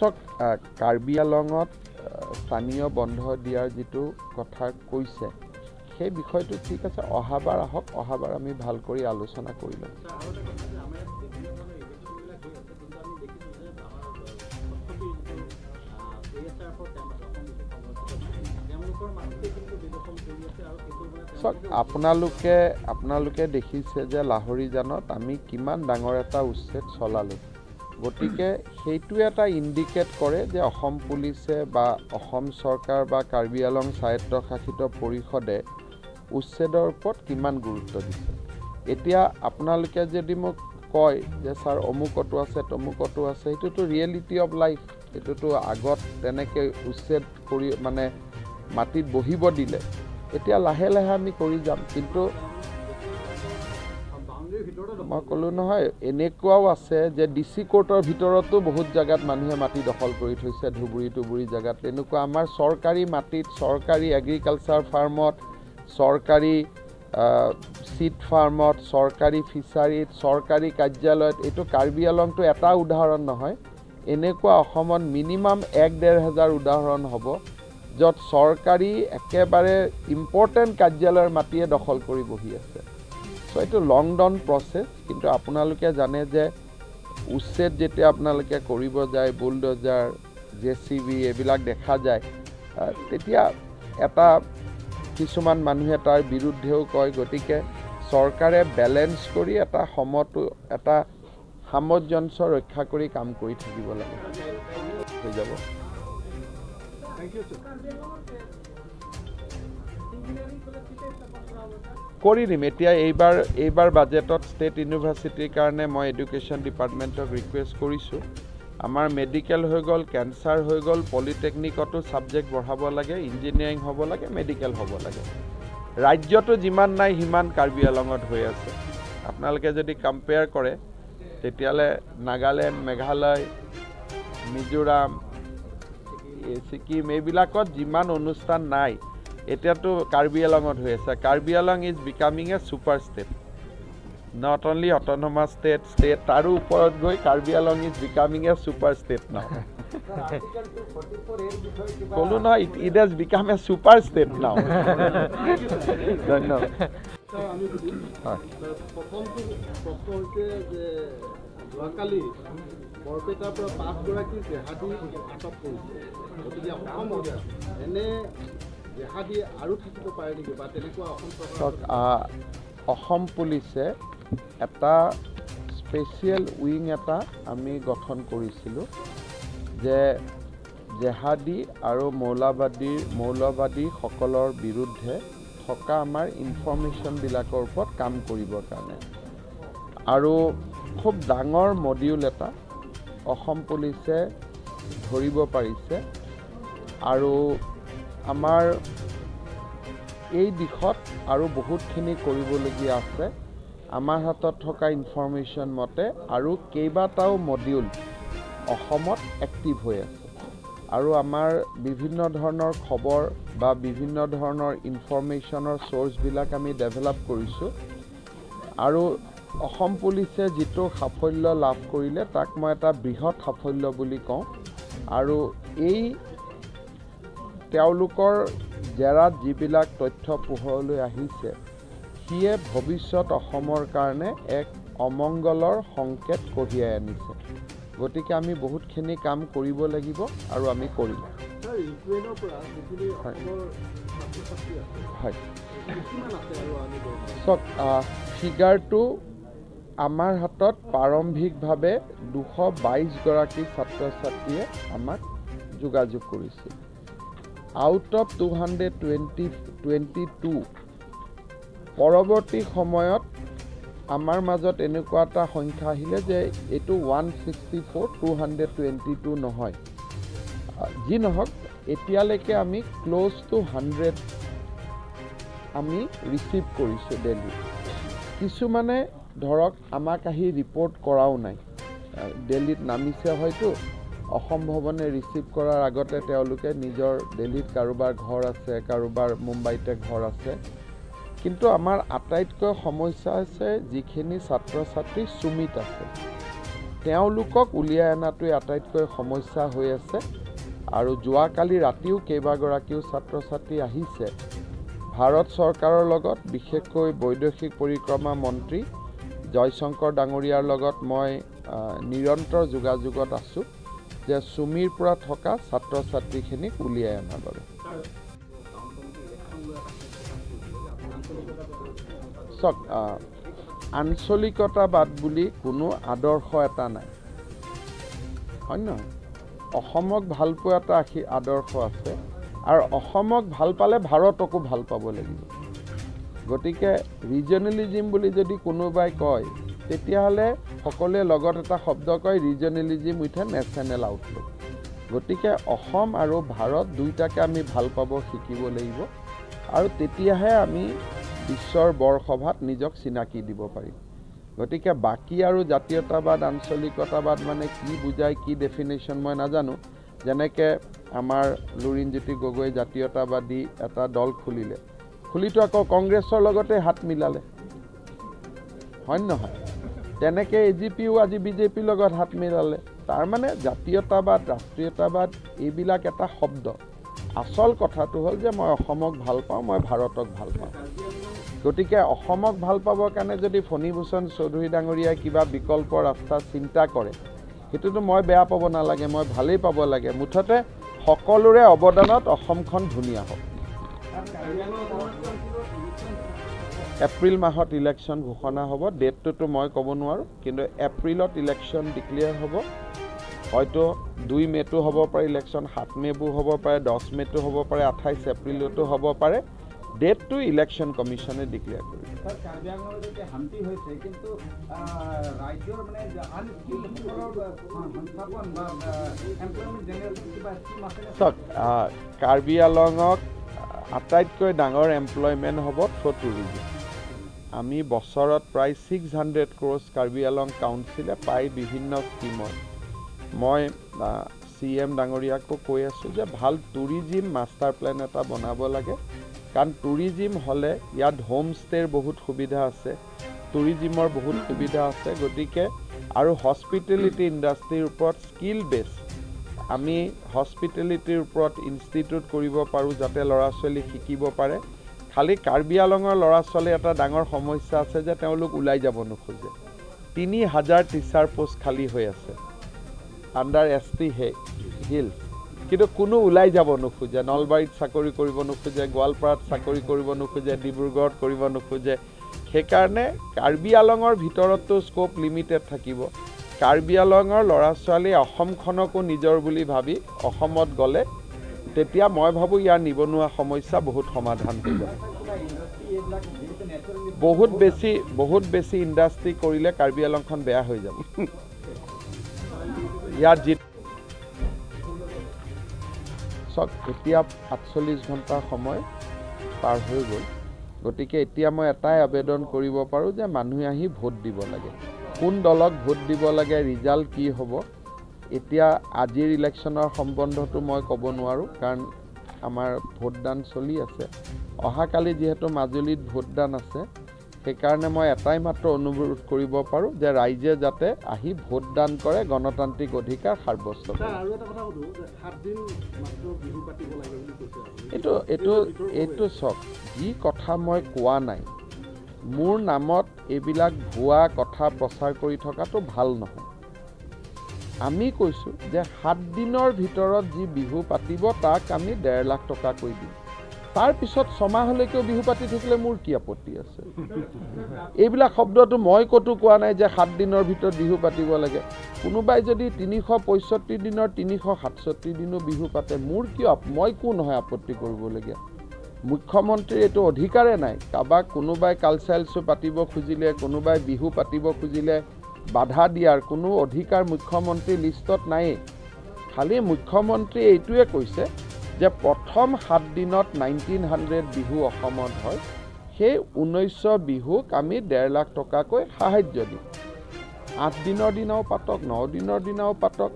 চক কাৰ্বি আলঙত স্থানীয় বন্ধ দিয়াৰ যেটো কথা কৈছে সেই বিষয়টো ঠিক আছে অহাবাৰ আহক অহাবাৰ আমি ভাল কৰি আলোচনা কৰিম চক আপোনালোকে দেখিছে যে লাহৰীজানত আমি কিমান ডাঙৰ এটা উচ্ছেদ চলালো গতিকে সেইটো এটা ইন্ডিকেট কৰে যে অসম পুলিচে বা অসম চৰকাৰ বা কাৰ্বি আলং স্বায়ত্তশাসিত পৰিষদে উচ্ছেদৰ ওপৰত কিমান গুৰুত্ব দিছে এতিয়া আপোনালোকে যদি মোক কয় যে স্যাৰ অমুকটো আছে তমুকটো আছে এটোটো ৰিয়েলিটি অফ লাইফ এটোটো আগত তেনেকৈ উচ্ছেদ কৰি মানে মাটিত বহিব দিলে এতিয়া লাহে লাহে আমি কৰি যাম কিন্তু মই ক'লো নহয় এনেকুৱাও আছে যে ডিসি কোৰ্টৰ ভিতৰতো বহুত জায়গাত মানুহে মাটি দখল কৰি থৈছে ধুবুৰী জায়গাত তেনেকুৱা আমাৰ চৰকাৰী মাটিত চৰকাৰী এগ্ৰিকালচাৰ ফাৰ্মত চৰকাৰী সিড ফাৰ্মত চৰকাৰী ফিচাৰীত চৰকাৰী কাৰ্যালয়ত এটো কাৰ্বি আলংটো এটা উদাহৰণ নহয় এনেকুৱা অসমত মিনিমাম 1-1.5 উদাহৰণ হ'ব য'ত চৰকাৰী একেবাৰে ইম্পৰ্টেন্ট কাৰ্যালয়ৰ মাটিয়ে দখল কৰি বহি আছে সো এটো লং ডাউন প্ৰসেস কিন্তু আপোনালোকে জানে যে উচ্ছেদ যেতিয়া আপোনালোকে কৰিব যায় বুলডোজাৰ জেসিবি এবিলাক দেখা যায় তেতিয়া এটা কিছুমান মানুহে তাৰ বিৰুদ্ধেও কয় গতিকে চৰকাৰে ব্যালেন্স কৰি এটা সমতো এটা সামঞ্জস্য ৰক্ষা কৰি কাম কৰি থাকিব লাগে হৈ যাব কৰি দিম এতিয়া এইবাৰ বাজেটত ষ্টেট ইউনিভাৰ্চিটিৰ কাৰণে মই এডুকেশ্যন ডিপাৰ্টমেণ্টক ৰিকুৱেষ্ট কৰিছোঁ আমাৰ মেডিকেল হৈ গ'ল কেন্সাৰ হৈ গ'ল পলিটেকনিকতো সাবজেক্ট বঢ়াব লাগে ইঞ্জিনিয়াৰিং হ'ব লাগে মেডিকেল হ'ব লাগে ৰাজ্যটো যিমান নাই হিমান কাৰ্বি আলঙত হৈ আছে আপোনালোকে যদি কম্পেয়াৰ কৰে তেতিয়ালে নাগালেণ্ড মেঘালয় মিজোৰাম সিকিম এইবিলাকত যিমান অনুষ্ঠান নাই এতিয়াতো কাৰ্বি আলঙত হৈ আছে Karbi Along is becoming A super state not only autonomous state taru uporot goi Karbi Along is becoming a super state now kolu no it has become a super state now don't know Wakali, Borpeta pass Goraki, Hadi, Atop, Ene, Hadi, Arutiko Party, but Assam পুলিচে এটা special wing এটা আমি গঠন কৰিছিলোঁ যে জেহাদী আৰু মৌলবাদী সকলৰ বিৰুদ্ধে থকা আমাৰ ইনফৰমেশন বিলাকৰ ওপৰত কাম কৰিবৰ কাৰণে আৰু খুব ডাঙৰ মডিউল এটা অসম পুলিচে ধৰিব পাৰিছে আৰু আমাৰ এই দিশত আৰু বহুতখিনি কৰিবলগীয়া আছে আমাৰ হাতত থকা ইনফৰমেশন মতে আৰু কেইবাটাও মডিউল অসমত এক্টিভ হৈ আছে আৰু আমাৰ বিভিন্ন ধৰণৰ খবৰ বা বিভিন্ন ধৰণৰ ইনফৰমেশনৰ সোৰ্স বিলাক আমি ডেভেলপ কৰিছো আৰু অসম পুলিচে যেটো সাফল্য লাভ কৰিলে তাক মই এটা বৃহৎ সাফল্য বুলি কওঁ আৰু এই তেওঁলোকৰ জেৰাত যিবিলাক তথ্য পোহৰলৈ আহিছে সিয়ে ভৱিষ্যত অসমৰ কাৰণে এক অমংগলৰ সংকেত কঢ়িয়াই আনিছে গতিকে আমি বহুতখিনি কাম কৰিব লাগিব আৰু আমি কৰিম ফিগাৰটো আমাৰ হাতত প্ৰাৰম্ভিকভাৱে 222 গৰাকী ছাত্ৰ ছাত্ৰীয়ে আমাক যোগাযোগ কৰিছিল out of 222 পৰৱৰ্তী সময়ত আমাৰ মাজত এনেকুৱা এটা সংখ্যা আহিলে যে এটো 164 222 নহয় যি নহওক এতিয়ালৈকে আমি ক্লোজ টু 100 আমি ৰিসিভ কৰিছো দিল্লী কিছুমানে ধৰক আমাক আহি ৰিপৰ্ট কৰাও নাই দিল্লীত নামিছে হয়তো অসম ভৱনে ৰিসিভ কৰাৰ আগতে তেওঁলোকে নিজৰ দিল্লীত কাৰোবাৰ ঘৰ আছে কাৰোবাৰ মুম্বাইতে ঘৰ আছে কিন্তু আমাৰ আটাইতকৈ সমস্যা আছে যিখিনি ছাত্ৰ ছাত্ৰী সুমিত আছে তেওঁলোকক উলিয়াই অনাটোৱে আটাইতকৈ সমস্যা হৈ আছে আৰু যোৱাকালি ৰাতিও কেইবাগৰাকীও ছাত্ৰ ছাত্ৰী আহিছে ভাৰত চৰকাৰৰ লগত বিশেষকৈ বৈদেশিক পৰিক্ৰমা মন্ত্ৰী জয়শংকৰ ডাঙৰীয়াৰ লগত মই নিৰন্তৰ যোগাযোগত আছোঁ যে চুমিৰ পৰা থকা ছাত্ৰ ছাত্ৰীখিনিক উলিয়াই অনাৰ বাবে চাওক আঞ্চলিকতাবাদ বুলি কোনো আদৰ্শ এটা নাই হয় নহয় অসমক ভাল পোৱা এটা আদৰ্শ আছে আৰু অসমক ভাল পালে ভাৰতকো ভাল পাব লাগিব গতিকে ৰিজনেলিজিম বুলি যদি কোনোবাই কয় তেতিয়াহ'লে সকলোৱে লগত এটা শব্দ কয় ৰিজনেলিজিম উইথ এ নেশ্যনেল আউটলুক গতিকে অসম আৰু ভাৰত দুইটাকে আমি ভাল পাব শিকিব লাগিব আৰু তেতিয়াহে আমি বিশ্বৰ বৰসভাত নিজক চিনাকি দিব পাৰিম গতিকে বাকী আৰু জাতীয়তাবাদ আঞ্চলিকতাবাদ মানে কি বুজায় কি ডেফিনেশ্যন মই নাজানো যেনেকৈ আমাৰ লুৰিণজ্যোতি গগৈ জাতীয়তাবাদী এটা দল খুলিটো আকৌ কংগ্ৰেছৰ লগতে হাত মিলালে হয় নহয় তেনেকৈ এজিপিও আজি বিজেপিৰ লগত হাত মিলালে তাৰমানে জাতীয়তাবাদ ৰাষ্ট্ৰীয়তাবাদ এইবিলাক এটা শব্দ আচল কথাটো হ'ল যে মই অসমক ভাল পাওঁ মই ভাৰতক ভাল পাওঁ গতিকে অসমক ভাল পাবৰ কাৰণে যদি ফণীভূষণ চৌধুৰী ডাঙৰীয়াই কিবা বিকল্প ৰাস্তা চিন্তা কৰে সেইটোতো মই বেয়া পাব নালাগে মই ভালেই পাব লাগে মুঠতে সকলোৰে অৱদানত অসমখন ধুনীয়া হওক এপ্ৰিল মাহত ইলেকশ্যন ঘোষণা হ'ব ডেটটোতো মই ক'ব নোৱাৰোঁ কিন্তু এপ্ৰিলত ইলেকশ্যন ডিক্লেয়াৰ হ'ব হয়তো 2 মে'টো হ'ব পাৰে ইলেকশ্যন 7 মে'বো হ'ব পাৰে 10 মে'টো হ'ব পাৰে 28 এপ্ৰিলতো হ'ব পাৰে ডেটটো ইলেকশ্যন কমিশ্যনে ডিক্লেয়াৰ কৰিব কাৰ্বি আংলঙক আটাইতকৈ ডাঙৰ এমপ্লয়মেণ্ট হ'ব থ্ৰু টুৰিজিম আমি বছৰত প্ৰায় 600 crores কাৰ্বি আংলং কাউন্সিলে পাই বিভিন্ন স্কিমত মই CM ডাঙৰীয়াকো কৈ আছোঁ যে ভাল টুৰিজিম মাষ্টাৰ প্লেন এটা বনাব লাগে কাৰণ টুৰিজিম হ'লে ইয়াত হোম ষ্টেৰ বহুত সুবিধা আছে টুৰিজিমৰ বহুত সুবিধা আছে গতিকে আৰু হস্পিটেলিটি ইণ্ডাষ্ট্ৰীৰ ওপৰত স্কিল বেছ আমি হস্পিটেলিটিৰ ওপৰত ইনষ্টিটিউট কৰিব পাৰোঁ যাতে ল'ৰা ছোৱালী শিকিব পাৰে খালি কাৰ্বি আংলঙৰ ল'ৰা ছোৱালী এটা ডাঙৰ সমস্যা আছে যে তেওঁলোক ওলাই যাব নোখোজে 3000 টিচাৰ পোষ্ট খালী হৈ আছে আণ্ডাৰ ST হিলছ কিন্তু কোনো ওলাই যাব নোখোজে নলবাৰীত চাকৰি কৰিব নোখোজে গোৱালপাৰাত চাকৰি কৰিব নোখোজে ডিব্ৰুগড়ত কৰিব নোখোজে সেইকাৰণে কাৰ্বি আংলঙৰ ভিতৰতো স্কোপ লিমিটেড থাকিব কাৰ্বি আংলঙৰ ল'ৰা ছোৱালী অসমখনকো নিজৰ বুলি ভাবি অসমত গ'লে তেতিয়া মই ভাবোঁ ইয়াৰ নিবনুৱা সমস্যা বহুত সমাধান হৈ যাব বহুত বেছি ইণ্ডাষ্ট্ৰী কৰিলে কাৰ্বি আংলংখন বেয়া হৈ যাব ইয়াত যি চক এতিয়া 48 ঘণ্টা সময় পাৰ হৈ গ'ল গতিকে এতিয়া মই এটাই আবেদন কৰিব পাৰোঁ যে মানুহে আহি ভোট দিব লাগে কোন দলক ভোট দিব লাগে ৰিজাল্ট কি হ'ব এতিয়া আজিৰ ইলেকশ্যনৰ সম্বন্ধটো মই ক'ব নোৱাৰোঁ কাৰণ আমাৰ ভোটদান চলি আছে অহাকালি যিহেতু মাজুলীত ভোটদান আছে সেইকাৰণে মই এটাই মাত্ৰ অনুৰোধ কৰিব পাৰোঁ যে ৰাইজে যাতে আহি ভোটদান কৰে গণতান্ত্ৰিক অধিকাৰ সাব্যস্ত কৰে এইটো চাওক যি কথা মই কোৱা নাই মোৰ নামত এইবিলাক ভুৱা কথা প্ৰচাৰ কৰি থকাটো ভাল নহয় আমি কৈছোঁ যে 7 দিনৰ ভিতৰত যি বিহু পাতিব তাক আমি 1.5 লাখ টকা কৰি দিম তাৰ পিছত 6 মাহলৈকেও বিহু পাতি থাকিলে মোৰ কি আপত্তি আছে এইবিলাক শব্দটো মই ক'তো কোৱা নাই যে 7 দিনৰ ভিতৰত বিহু পাতিব লাগে কোনোবাই যদি 365 দিনৰ 367 দিনো বিহু পাতে মোৰ কি মই কোন হয় আপত্তি কৰিবলগীয়া মুখ্যমন্ত্ৰীৰ এইটো অধিকাৰে নাই কাবাক কোনোবাই কালচাৰেল শ্ব' পাতিব খুজিলে কোনোবাই বিহু পাতিব খুজিলে বাধা দিয়াৰ কোনো অধিকাৰ মুখ্যমন্ত্ৰীৰ লিষ্টত নায়েই খালি মুখ্যমন্ত্ৰী এইটোৱে কৈছে যে প্ৰথম 7 দিনত 1900 বিহু অসমত হয় সেই 1900 বিহুক আমি 1.5 লাখ টকাকৈ সাহায্য দিম 8 দিনৰ দিনাও পাতক 9 দিনৰ দিনাও পাতক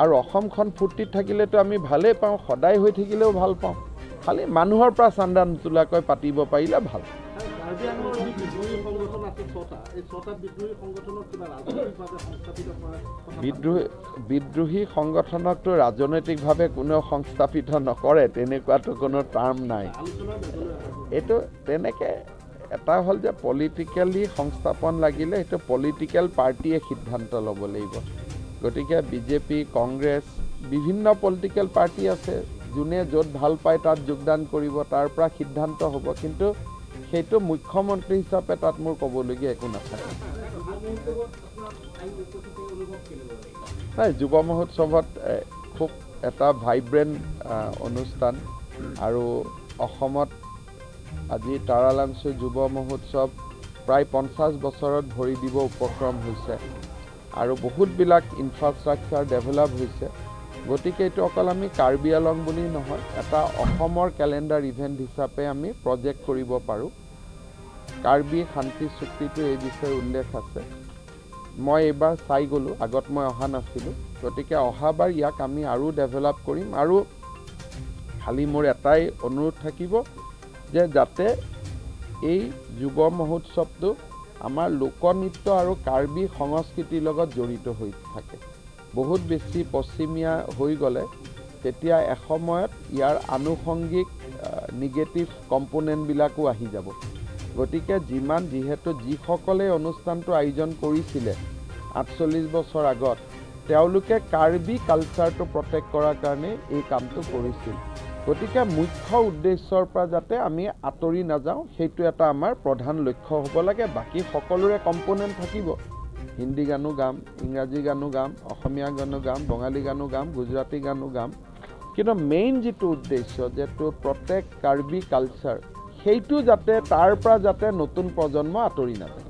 আৰু অসমখন ফূৰ্তিত থাকিলেতো আমি ভালেই পাওঁ সদায় হৈ থাকিলেও ভাল পাওঁ খালি মানুহৰ পৰা চান্দা নোতোলাকৈ পাতিব পাৰিলে ভাল ছটা এই ছটা বিদ্ৰোহী সংগঠনক কিবা ৰাজনৈতিকভাৱে সংস্থাপিত কৰাৰ কথা বিদ্ৰোহী সংগঠনকটো ৰাজনৈতিকভাৱে কোনেও সংস্থাপিত নকৰে, তেনেকুৱাটো কোনো টাৰ্ম নাই। আলোচনাৰ মেজলৈ এইটো তেনেকৈ এটা হ'ল যে পলিটিকেলি সংস্থাপন লাগিলে সেইটো পলিটিকেল পাৰ্টিয়ে সিদ্ধান্ত ল'ব লাগিব। গতিকে বিজেপি, কংগ্ৰেছ, বিভিন্ন পলিটিকেল পাৰ্টি আছে, যোনে য'ত ভাল পায় তাত যোগদান কৰিব, তাৰ পৰা সিদ্ধান্ত হ'ব। কিন্তু সেইটো মুখ্যমন্ত্ৰী হিচাপে তাত মোৰ ক'বলগীয়া একো নাথাকে। নাই, যুৱ মহোৎসৱত খুব এটা ভাইব্ৰেণ্ট অনুষ্ঠান, আৰু অসমত আজি তাৰালাংচু যুৱ মহোৎসৱ প্ৰায় 50 বছৰত ভৰি দিব উপক্ৰম হৈছে, আৰু বহুতবিলাক ইনফ্ৰাষ্ট্ৰাকচাৰ ডেভেলপ হৈছে। গতিকে এইটো অকল আমি কাৰ্বি আলং বুলি নহয়, এটা অসমৰ কেলেণ্ডাৰ ইভেণ্ট হিচাপে আমি প্ৰজেক্ট কৰিব পাৰোঁ। কাৰ্বি শান্তি চুক্তিটো এই বিষয়ে উল্লেখ আছে। মই এইবাৰ চাই গ'লোঁ, আগত মই অহা নাছিলোঁ। গতিকে অহাবাৰ ইয়াক আমি আৰু ডেভেলপ কৰিম, আৰু খালি মোৰ এটাই অনুৰোধ থাকিব যে যাতে এই যুৱ মহোৎসৱটো আমাৰ লোকনৃত্য আৰু কাৰ্বি সংস্কৃতিৰ লগত জড়িত হৈ থাকে। বহুত বেছি পশ্চিমীয়া হৈ গ'লে তেতিয়া এসময়ত ইয়াৰ আনুষংগিক নিগেটিভ কম্পোনেণ্টবিলাকো আহি যাব। গতিকে যিহেতু যিসকলে অনুষ্ঠানটো আয়োজন কৰিছিলে 48 বছৰ আগত, তেওঁলোকে কাৰ্বি কালচাৰটো প্ৰটেক্ট কৰাৰ কাৰণে এই কামটো কৰিছিল। গতিকে মুখ্য উদ্দেশ্যৰ পৰা যাতে আমি আঁতৰি নাযাওঁ, সেইটো এটা আমাৰ প্ৰধান লক্ষ্য হ'ব লাগে। বাকী সকলোৰে কম্পোনেণ্ট থাকিব, হিন্দী গানো গাম, ইংৰাজী গানো গাম, অসমীয়া গানো গাম, বঙালী গানো গাম, গুজৰাটী গানো গাম, কিন্তু মেইন যিটো উদ্দেশ্য যে টু প্ৰটেক্ট কাৰ্বি কালচাৰ, সেইটো যাতে তাৰ পৰা যাতে নতুন প্ৰজন্ম আঁতৰি নাযায়।